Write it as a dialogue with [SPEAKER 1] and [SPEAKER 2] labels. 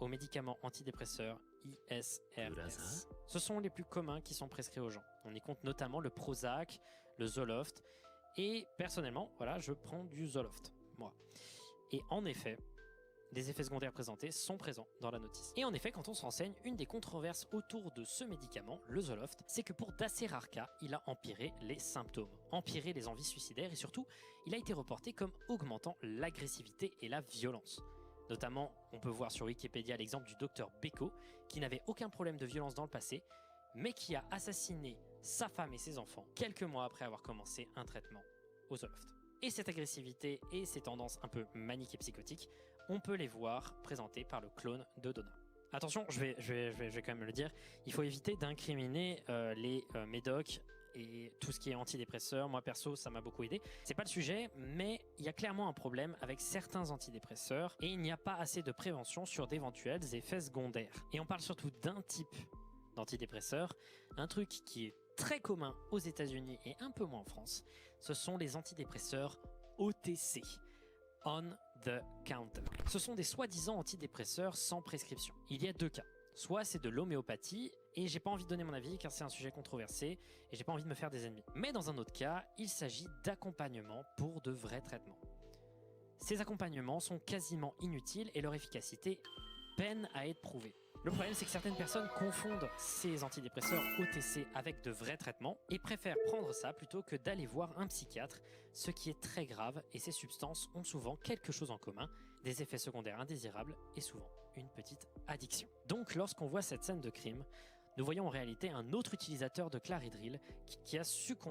[SPEAKER 1] aux médicaments antidépresseurs ISRS. Ce sont les plus communs qui sont prescrits aux gens. On y compte notamment le Prozac, le Zoloft, et personnellement, voilà, je prends du Zoloft, moi. Et en effet, des effets secondaires présentés sont présents dans la notice. Et en effet, quand on se renseigne, une des controverses autour de ce médicament, le Zoloft, c'est que pour d'assez rares cas, il a empiré les symptômes, empiré les envies suicidaires et surtout, il a été reporté comme augmentant l'agressivité et la violence. Notamment, on peut voir sur Wikipédia l'exemple du docteur Beko, qui n'avait aucun problème de violence dans le passé, mais qui a assassiné sa femme et ses enfants quelques mois après avoir commencé un traitement au Zoloft. Et cette agressivité et ces tendances un peu maniques et psychotiques, on peut les voir présentées par le clone de Donna. Attention, je vais quand même le dire, il faut éviter d'incriminer les médocs et tout ce qui est antidépresseurs. Moi perso, ça m'a beaucoup aidé. C'est pas le sujet, mais il y a clairement un problème avec certains antidépresseurs et il n'y a pas assez de prévention sur d'éventuels effets secondaires. Et on parle surtout d'un type d'antidépresseur, un truc qui est très commun aux États-Unis et un peu moins en France, ce sont les antidépresseurs OTC, on the counter. Ce sont des soi-disant antidépresseurs sans prescription. Il y a deux cas. Soit c'est de l'homéopathie, et j'ai pas envie de donner mon avis car c'est un sujet controversé et j'ai pas envie de me faire des ennemis. Mais dans un autre cas, il s'agit d'accompagnement pour de vrais traitements. Ces accompagnements sont quasiment inutiles et leur efficacité peine à être prouvée. Le problème, c'est que certaines personnes confondent ces antidépresseurs OTC avec de vrais traitements et préfèrent prendre ça plutôt que d'aller voir un psychiatre, ce qui est très grave et ces substances ont souvent quelque chose en commun, des effets secondaires indésirables et souvent une petite addiction. Donc lorsqu'on voit cette scène de crime, nous voyons en réalité un autre utilisateur de Claridril qui a succombé